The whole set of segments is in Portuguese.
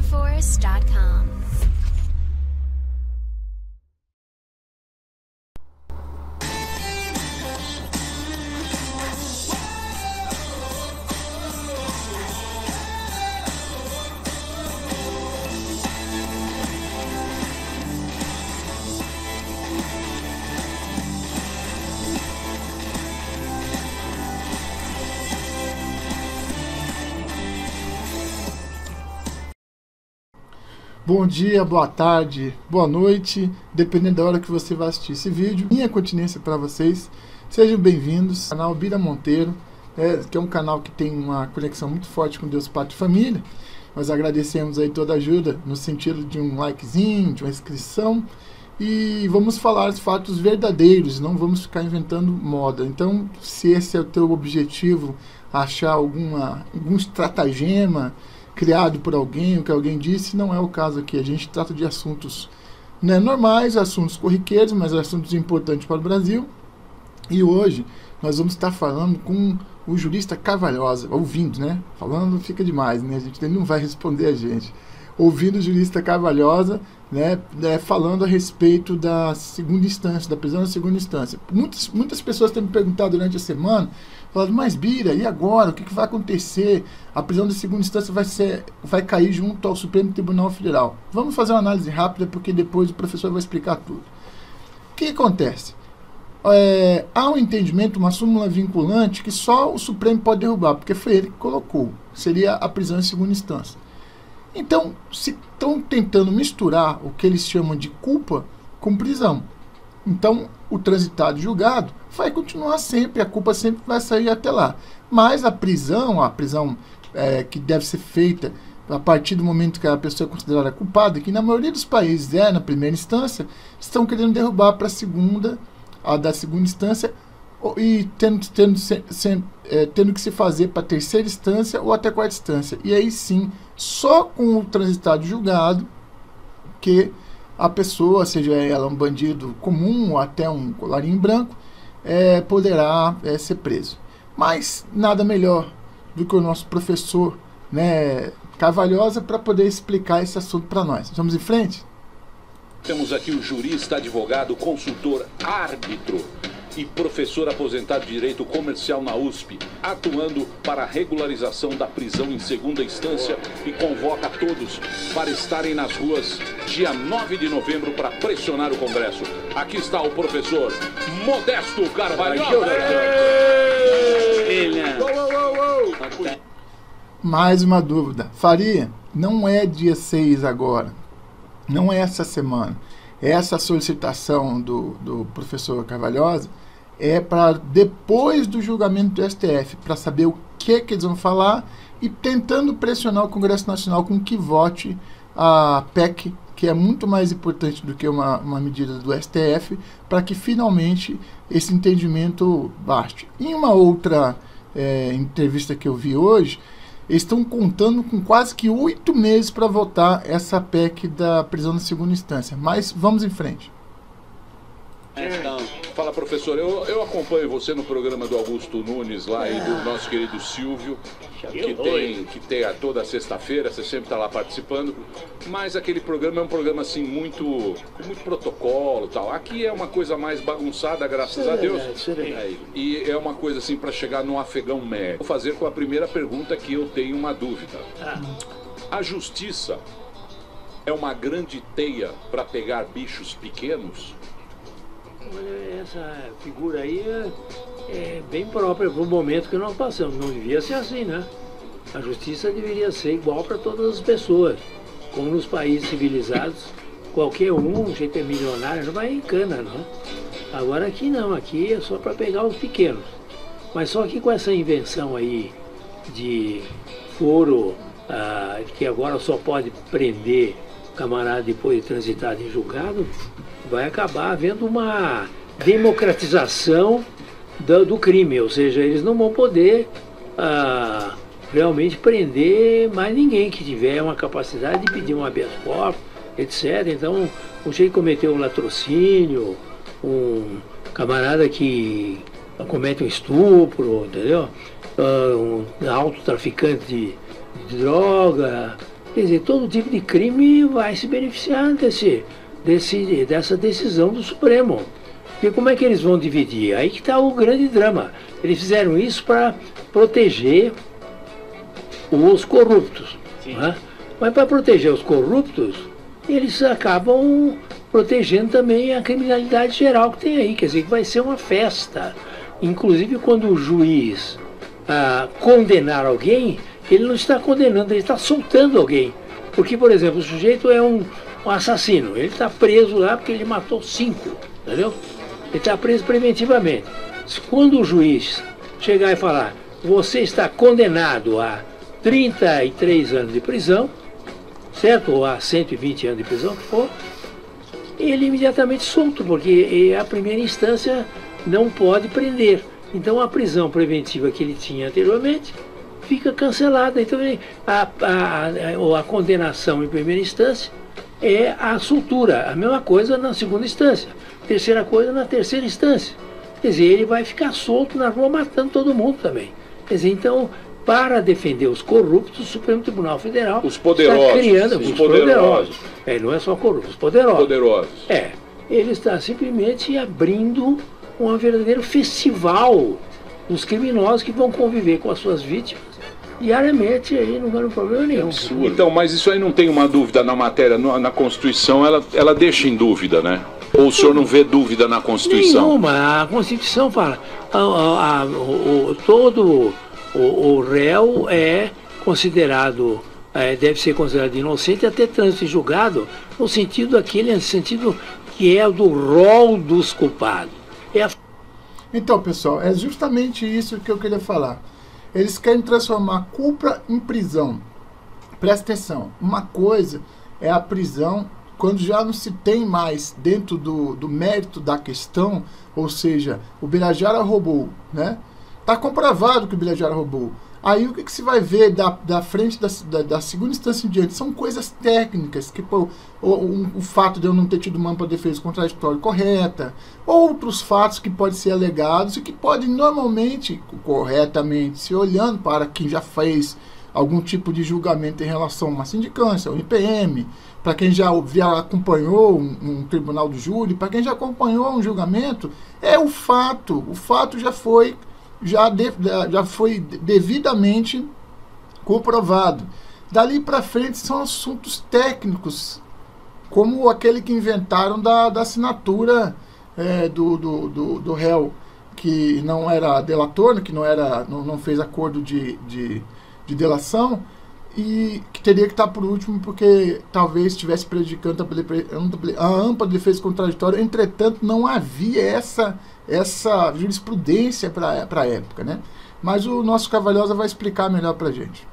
TheForest.com. Bom dia, boa tarde, boa noite, dependendo da hora que você vai assistir esse vídeo. Minha continência para vocês, sejam bem-vindos ao canal Bira Monteiro, que é um canal que tem uma conexão muito forte com Deus, Pátria e Família. Nós agradecemos aí toda a ajuda no sentido de um likezinho, de uma inscrição, e vamos falar os fatos verdadeiros, não vamos ficar inventando moda. Então, se esse é o teu objetivo, achar algum estratagema criado por alguém, o que alguém disse, não é o caso aqui. A gente trata de assuntos normais, assuntos corriqueiros, mas assuntos importantes para o Brasil. E hoje nós vamos estar falando com o jurista Carvalhosa, ouvindo, né? Falando fica demais, né? Ele não vai responder a gente. Ouvindo o jurista Carvalhosa, falando a respeito da segunda instância, da prisão da segunda instância. Muitas pessoas têm me perguntado durante a semana, falando, mas Bira, e agora? O que vai acontecer? A prisão da segunda instância vai cair junto ao Supremo Tribunal Federal. Vamos fazer uma análise rápida, porque depois o professor vai explicar tudo. O que acontece? Há um entendimento, uma súmula vinculante, que só o Supremo pode derrubar, porque foi ele que colocou. Seria a prisão em segunda instância. Então, se estão tentando misturar o que eles chamam de culpa com prisão. Então, o transitado julgado vai continuar sempre, a culpa sempre vai sair até lá. Mas a prisão que deve ser feita a partir do momento que a pessoa é considerada culpada, que na maioria dos países na primeira instância, estão querendo derrubar para a da segunda instância, e tendo que se fazer para a terceira instância ou até a quarta instância. E aí sim, só com o transitado julgado, que a pessoa, seja ela um bandido comum ou até um colarinho branco, poderá ser preso. Mas nada melhor do que o nosso professor Carvalhosa para poder explicar esse assunto para nós. Vamos em frente? Temos aqui o jurista, advogado, consultor, árbitro e professor aposentado de Direito Comercial na USP, atuando para a regularização da prisão em segunda instância, e convoca todos para estarem nas ruas dia 9 de novembro para pressionar o Congresso. Aqui está o professor Modesto Carvalhosa. Mais uma dúvida. Faria, não é dia 6 agora, não é essa semana. Essa solicitação do professor Carvalhosa é para depois do julgamento do STF, para saber o que eles vão falar e tentando pressionar o Congresso Nacional com que vote a PEC, que é muito mais importante do que uma medida do STF, para que finalmente esse entendimento baste. Em uma outra entrevista que eu vi hoje, eles estão contando com quase que 8 meses para votar essa PEC da prisão na segunda instância. Mas vamos em frente. Fala, professor, eu acompanho você no programa do Augusto Nunes lá e do nosso querido Silvio, que tem a toda sexta-feira, você sempre está lá participando, mas aquele programa é um programa assim com muito protocolo e tal. Aqui é uma coisa mais bagunçada, graças a Deus, e é uma coisa assim para chegar no afegão médio. Vou fazer com a primeira pergunta, que eu tenho uma dúvida. A justiça é uma grande teia para pegar bichos pequenos? Olha, essa figura aí é bem própria para o momento que nós passamos. Não devia ser assim, né? A justiça deveria ser igual para todas as pessoas. Como nos países civilizados, qualquer um, jeito é milionário, não vai em cana, não. Agora aqui não, aqui é só para pegar os pequenos. Mas só que com essa invenção aí de foro, que agora só pode prender o camarada depois de transitado em julgado, vai acabar havendo uma democratização do crime, ou seja, eles não vão poder realmente prender mais ninguém que tiver uma capacidade de pedir um habeas corpus, etc. Então, um jeito que cometeu um latrocínio, um camarada que comete um estupro, entendeu? Um alto traficante de droga, Quer dizer, todo tipo de crime vai se beneficiar dessa decisão do Supremo. Porque como é que eles vão dividir? Aí que está o grande drama. Eles fizeram isso para proteger os corruptos. Né? Mas para proteger os corruptos, eles acabam protegendo também a criminalidade geral que tem aí. Quer dizer, que vai ser uma festa. Inclusive, quando o juiz condenar alguém, ele não está condenando, ele está soltando alguém. Porque, por exemplo, o sujeito é um assassino. Ele está preso lá porque ele matou 5, entendeu? Ele está preso preventivamente. Quando o juiz chegar e falar, você está condenado a 33 anos de prisão, certo? Ou a 120 anos de prisão, que for, ele imediatamente solto, porque a primeira instância não pode prender. Então a prisão preventiva que ele tinha anteriormente fica cancelada. Então a condenação em primeira instância é a soltura. A mesma coisa na segunda instância. Terceira coisa na terceira instância. Quer dizer, ele vai ficar solto na rua matando todo mundo também. Quer dizer, então, para defender os corruptos, o Supremo Tribunal Federal está criando os poderosos. Não é só corruptos, os poderosos. Ele está simplesmente abrindo um verdadeiro festival dos criminosos que vão conviver com as suas vítimas diariamente, aí não tem problema nenhum. Então, mas isso aí não tem uma dúvida na matéria, na Constituição, ela deixa em dúvida, né? Ou o senhor não vê dúvida na Constituição? Nenhuma. A Constituição fala, todo o réu é considerado, deve ser considerado inocente até trânsito em julgado, no sentido que é o do rol dos culpados. Então, pessoal, é justamente isso que eu queria falar. Eles querem transformar a culpa em prisão. Presta atenção, uma coisa é a prisão quando já não se tem mais dentro do mérito da questão, ou seja, o Birajara roubou, né? Está comprovado que o Birajara roubou. Aí o que se vai ver da frente da segunda instância em diante? São coisas técnicas, que o fato de eu não ter tido uma ampla defesa contraditória correta, outros fatos que podem ser alegados e que podem normalmente, corretamente, se olhando para quem já fez algum tipo de julgamento em relação a uma sindicância, um IPM, para quem já acompanhou um tribunal do júri, para quem já acompanhou um julgamento, o fato já foi devidamente comprovado. Dali para frente são assuntos técnicos, como aquele que inventaram da assinatura do réu, que não era delator, que não fez acordo de delação, e que teria que estar por último porque talvez estivesse prejudicando a ampla defesa contraditória. Entretanto, não havia essa jurisprudência para a época, né? Mas o nosso Cavalhosa vai explicar melhor para a gente.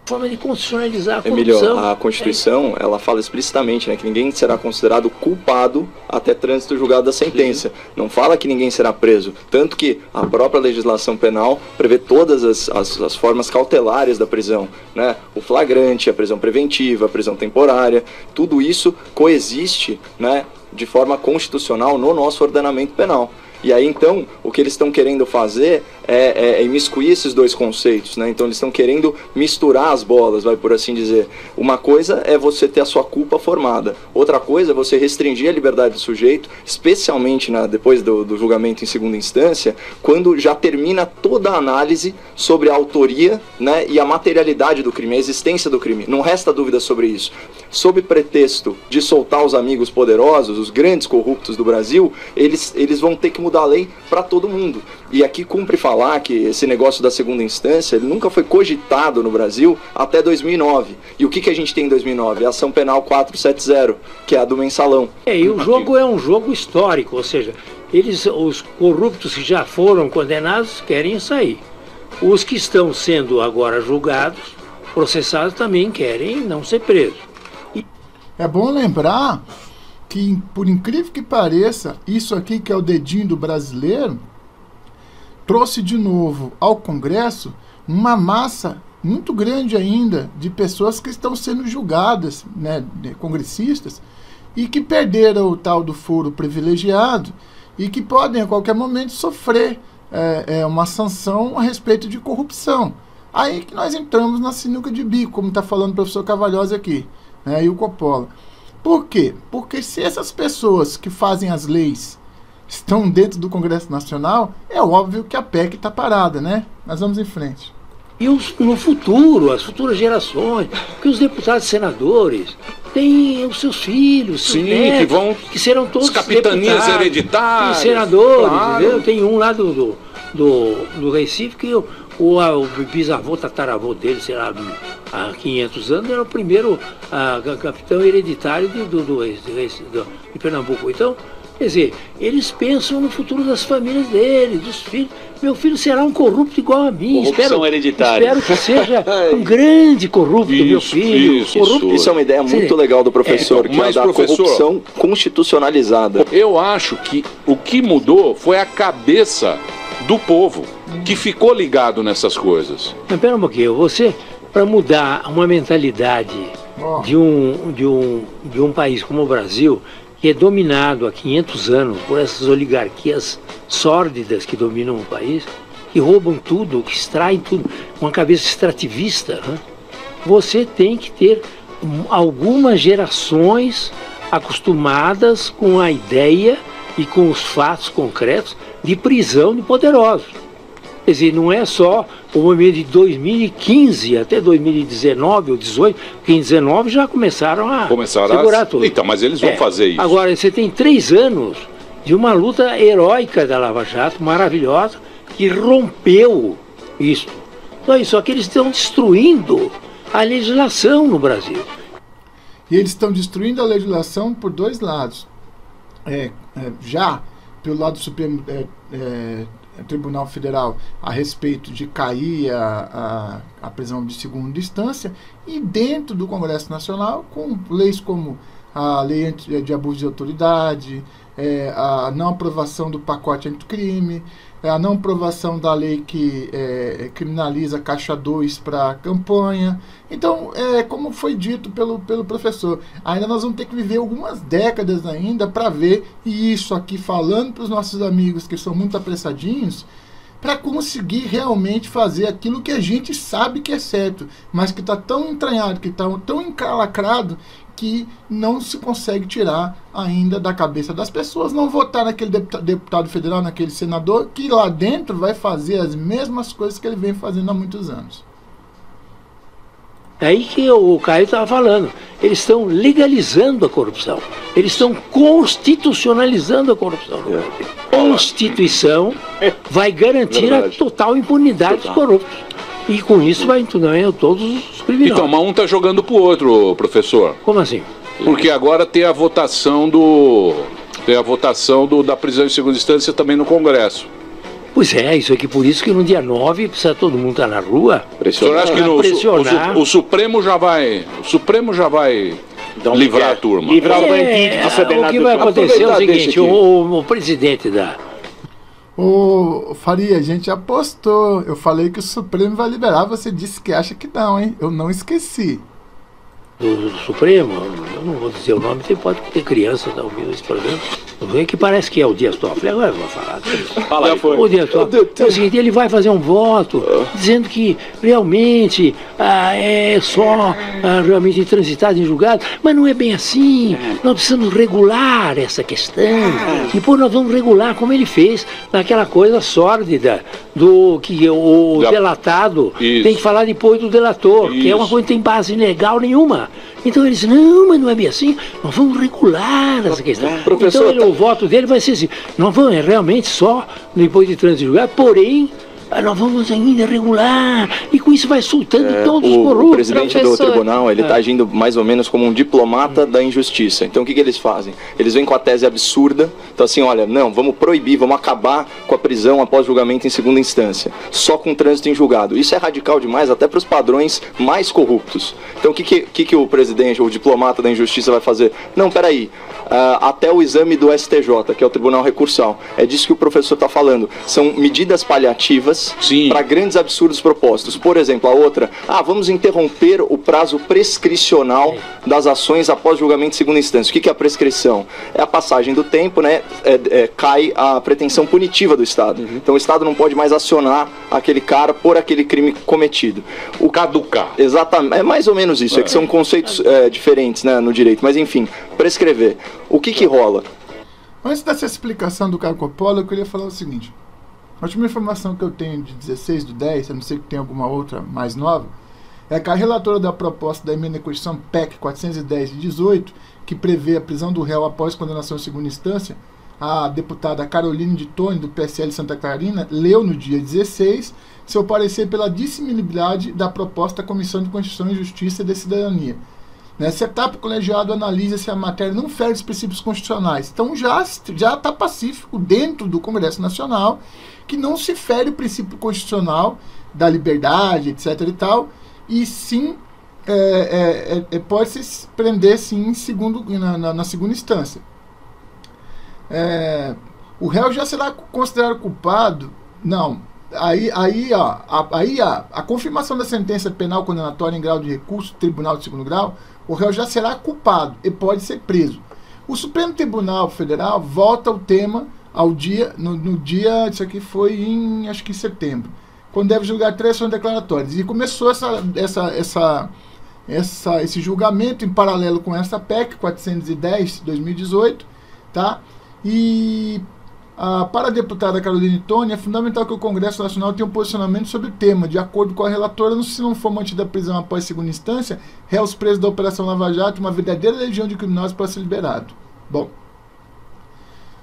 Forma de constitucionalizar a corrupção. Emílio, a Constituição, ela fala explicitamente, né, que ninguém será considerado culpado até trânsito julgado da sentença. Não fala que ninguém será preso. Tanto que a própria legislação penal prevê todas as formas cautelares da prisão, né? O flagrante, a prisão preventiva, a prisão temporária, tudo isso coexiste, né, de forma constitucional no nosso ordenamento penal. E aí, então, o que eles estão querendo fazer é imiscuir esses dois conceitos, né? Então, eles estão querendo misturar as bolas, vai por assim dizer. Uma coisa é você ter a sua culpa formada. Outra coisa é você restringir a liberdade do sujeito, especialmente depois do julgamento em segunda instância, quando já termina toda a análise sobre a autoria, né, e a materialidade do crime, a existência do crime. Não resta dúvida sobre isso. Sob pretexto de soltar os amigos poderosos, os grandes corruptos do Brasil, eles vão ter que mudar a lei para todo mundo. E aqui cumpre falar que esse negócio da segunda instância, ele nunca foi cogitado no Brasil até 2009. E o que a gente tem em 2009? A ação penal 470, que é a do mensalão. E o jogo é um jogo histórico, ou seja, os corruptos que já foram condenados querem sair. Os que estão sendo agora julgados, processados, também querem não ser presos. É bom lembrar que, por incrível que pareça, isso aqui que é o dedinho do brasileiro, trouxe de novo ao Congresso uma massa muito grande ainda de pessoas que estão sendo julgadas, né, congressistas, e que perderam o tal do foro privilegiado e que podem a qualquer momento sofrer uma sanção a respeito de corrupção. Aí que nós entramos na sinuca de bico, como está falando o professor Cavalhosa aqui, né, e o Coppola. Por quê? Porque se essas pessoas que fazem as leis estão dentro do Congresso Nacional, é óbvio que a PEC está parada, né? Nós vamos em frente. E no futuro, as futuras gerações, que os deputados e senadores têm os seus filhos, seus netos, que serão todos as capitanias hereditárias, senadores, claro. Entendeu? Tem um lá do Recife que o bisavô, tataravô dele, sei lá, há 500 anos, era o primeiro capitão hereditário de Pernambuco. Então, quer dizer, eles pensam no futuro das famílias deles, dos filhos. Meu filho será um corrupto igual a mim. Corrupção hereditária. Espero que seja um grande corrupto, meu filho. Isso é uma ideia muito legal do professor, que é da corrupção constitucionalizada. Eu acho que o que mudou foi a cabeça do povo, que ficou ligado nessas coisas. Mas pera um pouquinho, você, para mudar uma mentalidade de um país como o Brasil, que é dominado há 500 anos por essas oligarquias sórdidas que dominam o país, que roubam tudo, que extraem tudo, com a cabeça extrativista, né? Você tem que ter algumas gerações acostumadas com a ideia e com os fatos concretos de prisão de poderosos. Quer dizer, não é só o momento de 2015 até 2019 ou 2018, porque em 2019 já começaram a segurar tudo. Então, mas eles vão fazer isso. Agora, você tem 3 anos de uma luta heróica da Lava Jato, maravilhosa, que rompeu isso. Então, só que eles estão destruindo a legislação no Brasil. E eles estão destruindo a legislação por 2 lados. Já pelo lado do Supremo Tribunal Federal a respeito de cair a prisão de segunda instância, e dentro do Congresso Nacional com leis como a lei de abuso de autoridade, a não aprovação do pacote anticrime, a não aprovação da lei que criminaliza Caixa 2 para campanha. Então, como foi dito pelo professor, ainda nós vamos ter que viver algumas décadas ainda para ver, e isso aqui falando para os nossos amigos que são muito apressadinhos, para conseguir realmente fazer aquilo que a gente sabe que é certo, mas que está tão entranhado, que está tão encalacrado, que não se consegue tirar ainda da cabeça das pessoas, não votar naquele deputado federal, naquele senador, que lá dentro vai fazer as mesmas coisas que ele vem fazendo há muitos anos. É aí que o Caio estava falando. Eles estão legalizando a corrupção. Eles estão constitucionalizando a corrupção. Constituição vai garantir a total impunidade dos corruptos. E com isso vai também todos os criminosos. Então, mas um está jogando pro outro, professor. Como assim? Porque agora tem a votação da prisão em segunda instância também no Congresso. Pois é, isso aqui, por isso que no dia 9 precisa todo mundo estar na rua. O senhor acha que o Supremo já vai livrar a turma? Livrar o banquete do Senado. O que vai acontecer é o seguinte, o presidente da... Ô, Faria, a gente apostou. Eu falei que o Supremo vai liberar, você disse que acha que não, hein? Eu não esqueci. Do Supremo, eu não vou dizer o nome, pode ter criança tá ouvindo esse programa. Que parece que é o Dias Toffoli. Agora eu vou falar. Fala aí, o Dias Toffoli. É o seguinte, ele vai fazer um voto dizendo que realmente é só realmente transitado em julgado, mas não é bem assim. Nós precisamos regular essa questão. Depois nós vamos regular como ele fez naquela coisa sórdida do que o delatado tem que falar depois do delator, que é uma coisa que não tem base legal nenhuma. Então eles, não, mas não é bem assim, nós vamos regular essa questão. Então o voto dele vai ser assim, nós vamos realmente só depois de trânsito julgado, porém, nós vamos ainda regular, e com isso vai soltando todos os corruptos. O presidente do tribunal, ele está agindo mais ou menos como um diplomata da injustiça. Então o que eles fazem? Eles vêm com a tese absurda, então assim, olha, não, vamos proibir, vamos acabar com a prisão após julgamento em segunda instância, só com trânsito em julgado. Isso é radical demais, até para os padrões mais corruptos. Então o que o presidente, ou o diplomata da injustiça vai fazer? Não, peraí, até o exame do STJ, que é o Tribunal Recursal, é disso que o professor está falando. São medidas paliativas medidas para grandes absurdos propostos. Por exemplo, a outra, vamos interromper o prazo prescricional das ações após julgamento de segunda instância. O que é a prescrição? É a passagem do tempo, né? Cai a pretensão punitiva do Estado. Então o Estado não pode mais acionar aquele cara por aquele crime cometido. O caducar. Exatamente, é mais ou menos isso, é que são conceitos diferentes, né, no direito, mas enfim, prescrever. O que rola? Antes dessa explicação do Caio Coppola, eu queria falar o seguinte. A última informação que eu tenho de 16/10, a não ser que tenha alguma outra mais nova, é que a relatora da proposta da emenda à Constituição PEC 410 de 18, que prevê a prisão do réu após condenação em segunda instância, a deputada Caroline de Tone, do PSL de Santa Catarina, leu no dia 16 seu parecer pela dissimilabilidade da proposta da Comissão de Constituição e Justiça e de Cidadania. Nessa etapa, o colegiado analisa se a matéria não fere os princípios constitucionais. Então já está pacífico dentro do Congresso Nacional que não se fere o princípio constitucional da liberdade, etc. e tal, e sim pode se prender sim na segunda instância. O réu já será considerado culpado? Não. A confirmação da sentença penal condenatória em grau de recurso, Tribunal de Segundo Grau, o réu já será culpado e pode ser preso. O Supremo Tribunal Federal volta ao tema ao dia, no dia, isso aqui foi em, acho que em setembro, quando deve julgar 3 ações declaratórias. E começou esse julgamento em paralelo com essa PEC 410 de 2018, tá? E para a deputada Caroline Tone, é fundamental que o Congresso Nacional tenha um posicionamento sobre o tema. De acordo com a relatora, se não for mantida a prisão após segunda instância, réus presos da Operação Lava Jato, uma verdadeira legião de criminosos para ser liberado. Bom,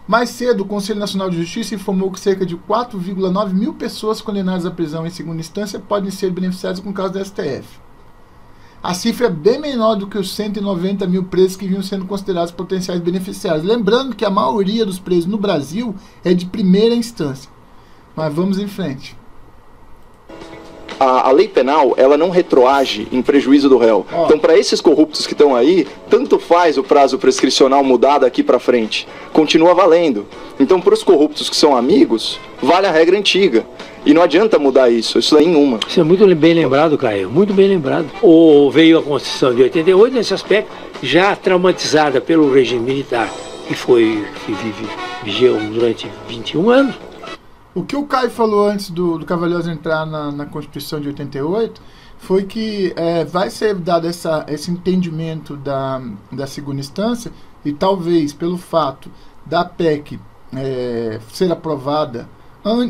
mais cedo, o Conselho Nacional de Justiça informou que cerca de 4,9 mil pessoas condenadas à prisão em segunda instância podem ser beneficiadas com o caso da STF. A cifra é bem menor do que os 190 mil presos que vinham sendo considerados potenciais beneficiários. Lembrando que a maioria dos presos no Brasil é de primeira instância. Mas vamos em frente. A lei penal, ela não retroage em prejuízo do réu. Então, para esses corruptos que estão aí, tanto faz o prazo prescricional mudar daqui para frente. Continua valendo. Então, para os corruptos que são amigos, vale a regra antiga. E não adianta mudar isso é nenhuma. Isso é muito bem lembrado, Caio, muito bem lembrado. Veio a Constituição de 88 nesse aspecto, já traumatizada pelo regime militar, que vigeu durante 21 anos. O que o Caio falou antes do Cavalhoso entrar na Constituição de 88 foi que vai ser dado esse entendimento da segunda instância, e talvez pelo fato da PEC ser aprovada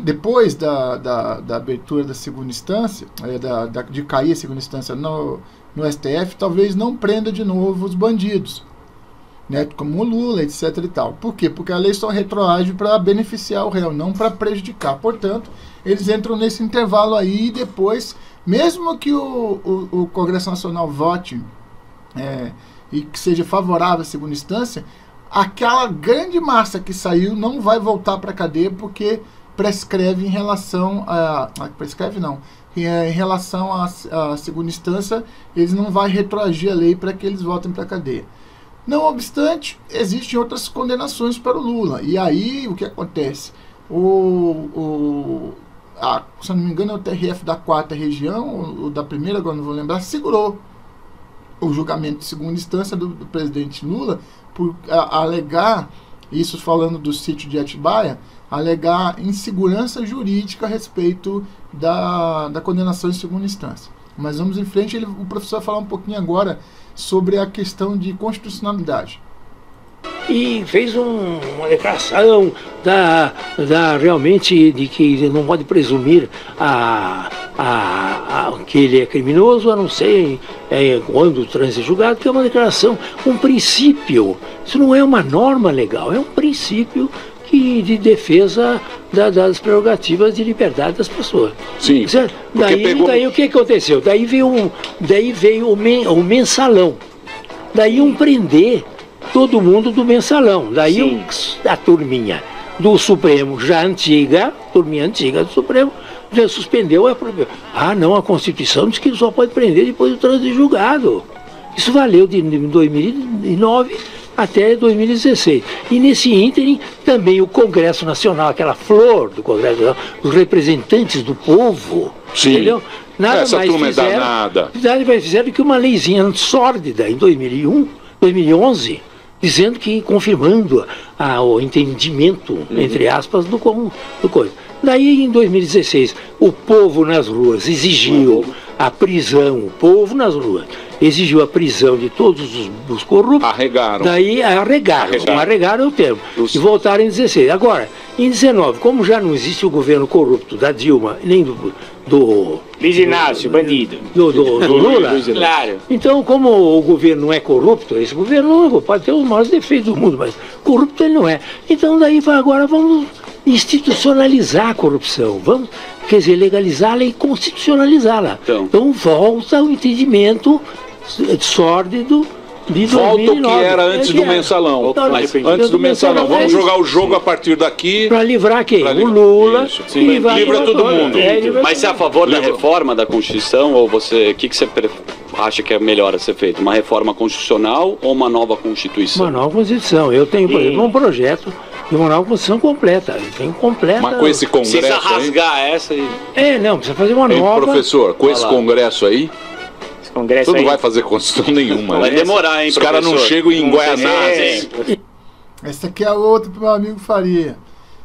depois da abertura da segunda instância, de cair a segunda instância no STF, talvez não prenda de novo os bandidos, né, como o Lula, etc. e tal. Por quê? Porque a lei só retroage para beneficiar o réu, não para prejudicar. Portanto, eles entram nesse intervalo aí e depois, mesmo que o Congresso Nacional vote e que seja favorável à segunda instância, aquela grande massa que saiu não vai voltar para a cadeia porque prescreve em relação em relação à segunda instância, eles não vão retroagir a lei para que eles voltem para a cadeia. Não obstante, existem outras condenações para o Lula. E aí, o que acontece? Se eu não me engano, é o TRF da 4ª região, ou da primeira, agora não vou lembrar, segurou o julgamento de segunda instância do presidente Lula por alegar, isso falando do sítio de Atibaia, alegar insegurança jurídica a respeito da condenação em segunda instância. Mas vamos em frente, o professor vai falar um pouquinho agora sobre a questão de constitucionalidade. E fez uma declaração realmente de que não pode presumir que ele é criminoso, a não ser quando o trânsito é julgado, que é uma declaração, um princípio. Isso não é uma norma legal, é um princípio de defesa das prerrogativas de liberdade das pessoas. Sim. Daí o que aconteceu? Daí veio o mensalão. Daí iam prender todo mundo do mensalão. Daí a turminha do Supremo, já antiga, turminha antiga do Supremo, já suspendeu a Constituição diz que só pode prender depois do trânsito julgado. Isso valeu de 2009 até 2016. E nesse ínterim, também o Congresso Nacional, aquela flor do Congresso Nacional, os representantes do povo, Sim. entendeu? Nada Essa mais turma é fizeram, danada. fizeram que uma leizinha sórdida em 2011, dizendo que, confirmando o entendimento, entre aspas, do coisa. Daí, em 2016, o povo nas ruas exigiu a prisão, o povo nas ruas exigiu a prisão de todos os corruptos. Arregaram. Daí arregaram é o termo. E voltaram em 16. Agora, em 19, como já não existe o governo corrupto da Dilma, nem do Luiz Inácio, bandido. do Lula, Claro. então, como o governo não é corrupto, esse governo não pode ter os maiores defeitos do mundo, mas corrupto ele não é. Então, daí agora vamos institucionalizar a corrupção, vamos, quer dizer, legalizá-la e constitucionalizá-la. Então volta o entendimento sórdido de 2009. Volta o que era antes do mensalão. Antes do mensalão. Vamos jogar o jogo a partir daqui. Para livrar quem? Pra O Lula. Isso. Livra todo mundo. Mas você é a favor da reforma da Constituição ou você, o que você acha que é melhor a ser feito? Uma reforma constitucional ou uma nova Constituição? Uma nova Constituição. Eu tenho, por exemplo, um projeto de uma nova Constituição completa. Eu tenho completa. Mas com esse congresso Precisa aí... rasgar essa e... Não, precisa fazer uma Hein, nova. professor, com esse congresso aí, Esse Congresso tu não aí. vai fazer Constituição nenhuma. Vai né? demorar, hein, Os caras não professor? chegam em Guaianazes. Essa aqui é a outra pro meu amigo Faria.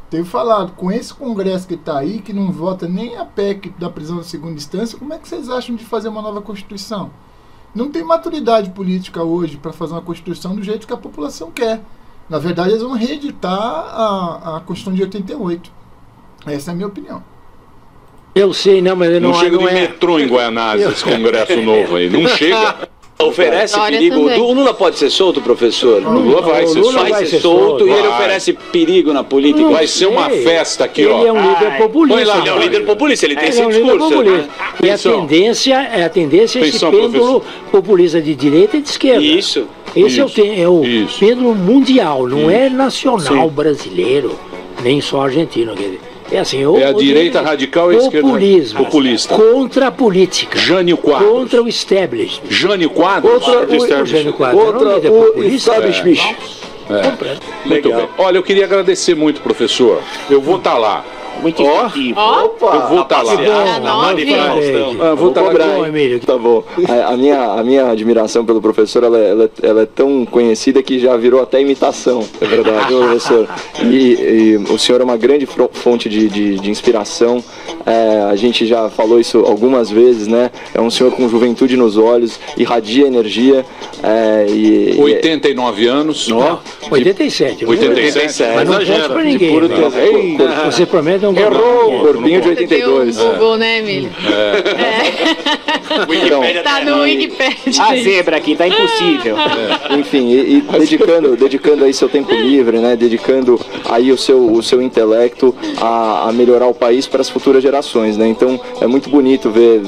Tenho falado, com esse congresso que está aí, que não vota nem a PEC da prisão de segunda instância, como é que vocês acham de fazer uma nova Constituição? Não tem maturidade política hoje para fazer uma Constituição do jeito que a população quer. Na verdade, eles vão reeditar a Constituição de 88. Essa é a minha opinião. Eu sei, não, mas Não chega de é. metrô em Guaianazes, esse congresso novo aí. Não chega. Oferece Dória perigo. também. O Lula pode ser solto, professor? O Lula vai ser solto. Vai ser solto e ele Vai. oferece perigo na política. Vai ser uma Sei. festa aqui, Ele ó. é um líder populista. põe lá, Ele é um líder populista, ele tem Ele esse é um líder discurso. populista. E a Atenção. tendência é esse Atenção, pêndulo populista de direita e de esquerda. Isso. Esse Isso. é o Isso. pêndulo mundial, não é nacional brasileiro, nem só argentino. Quer dizer. É assim, É a direita radical e a esquerda populista. Contra a política. Jânio Quadros. Contra o establishment. Jânio Quadros. O Jânio Quadros era um líder populista. Muito bem. Olha, eu queria agradecer muito, professor. Eu vou estar lá. Muito efetivo. Eu vou estar lá. Vou estar lá. Bom, Emílio. Tá bom. A minha admiração pelo professor, ela é tão conhecida que já virou até imitação, é verdade, viu, professor? E o senhor é uma grande fonte de inspiração. A gente já falou isso algumas vezes, né? É um senhor com juventude nos olhos, irradia energia. 89 anos. Não, 87. 87. Mas não conta pra ninguém. puro né? tesão. Você promete um Errou! Corpinho de Você tem o 82. Google, né, Emílio? Então, Tá no Wikipedia. A zebra aqui, tá impossível. enfim, e dedicando aí seu tempo livre, né? Dedicando aí o seu intelecto a melhorar o país para as futuras gerações, né? Então é muito bonito ver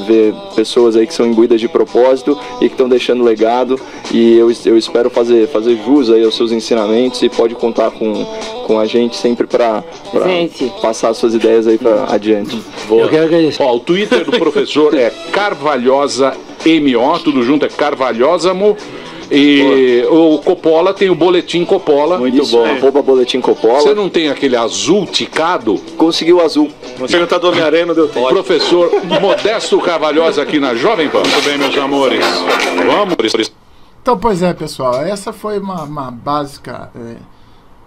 pessoas aí que são imbuídas de propósito e que estão deixando legado, e eu espero fazer jus aí aos seus ensinamentos, e pode contar com a gente sempre para Gente. passar as suas ideias aí para adiante. Eu quero agradecer. Ó, o Twitter do professor é Carvalhosa MO, tudo junto é Carvalhosamo. E o Coppola tem o Boletim Coppola. Muito bom. Arroba Boletim Coppola. Você não tem aquele azul ticado? Conseguiu o azul. Você não tá do Homem-Aranha, não deu tempo. Professor Modesto Carvalhosa aqui na Jovem Pan. Muito bem, meus amores. Vamos. Então, pois é, pessoal, essa foi uma básica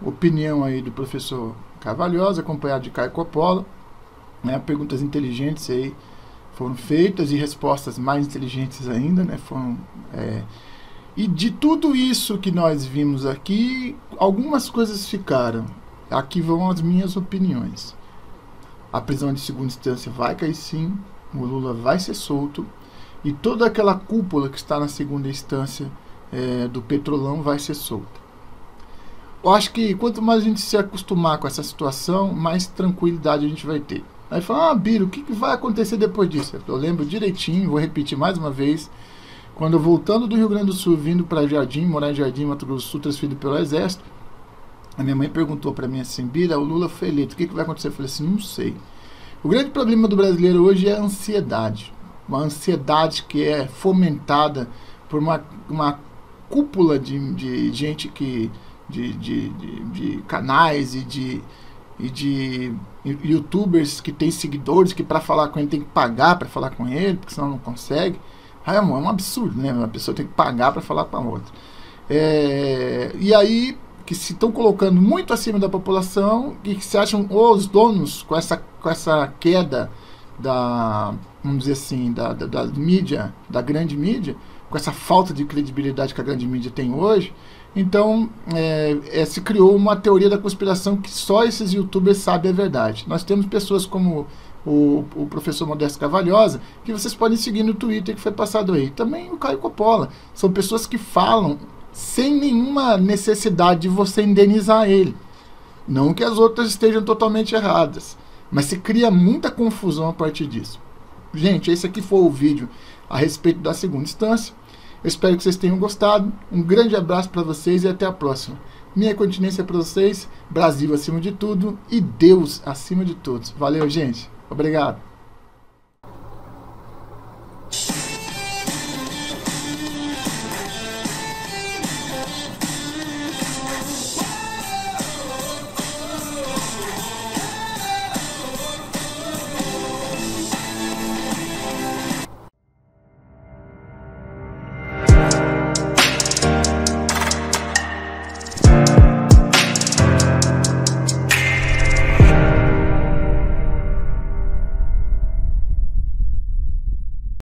opinião aí do professor Carvalhosa, acompanhado de Caio Coppola, né? Perguntas inteligentes aí foram feitas e respostas mais inteligentes ainda, né? E de tudo isso que nós vimos aqui, algumas coisas ficaram. Aqui vão as minhas opiniões. A prisão de segunda instância vai cair sim, o Lula vai ser solto, e toda aquela cúpula que está na segunda instância do Petrolão vai ser solta. Eu acho que quanto mais a gente se acostumar com essa situação, mais tranquilidade a gente vai ter. Aí fala, Biro, o que vai acontecer depois disso? Eu lembro direitinho, vou repetir mais uma vez, quando eu voltando do Rio Grande do Sul, vindo para Jardim, morar em Jardim, Mato Grosso do Sul, transferido pelo Exército, a minha mãe perguntou para mim assim, Bira, o Lula foi eleito, o que vai acontecer? Eu falei assim, não sei. O grande problema do brasileiro hoje é a ansiedade. Uma ansiedade que é fomentada por uma cúpula de gente que de canais e de youtubers que tem seguidores que para falar com ele tem que pagar para falar com ele, porque senão não consegue. É um absurdo, né? Uma pessoa tem que pagar para falar com a outra. E aí que se estão colocando muito acima da população e que se acham os donos com essa queda da, vamos dizer assim, da mídia, da grande mídia, com essa falta de credibilidade que a grande mídia tem hoje. Então se criou uma teoria da conspiração que só esses youtubers sabem a verdade. Nós temos pessoas como o professor Modesto Carvalhosa, que vocês podem seguir no Twitter, que foi passado aí. Também o Caio Coppola. São pessoas que falam sem nenhuma necessidade de você indenizar ele. Não que as outras estejam totalmente erradas, mas se cria muita confusão a partir disso. Gente, esse aqui foi o vídeo a respeito da segunda instância. Eu espero que vocês tenham gostado. Um grande abraço para vocês e até a próxima. Minha continência para vocês. Brasil acima de tudo e Deus acima de todos. Valeu, gente. Obrigado.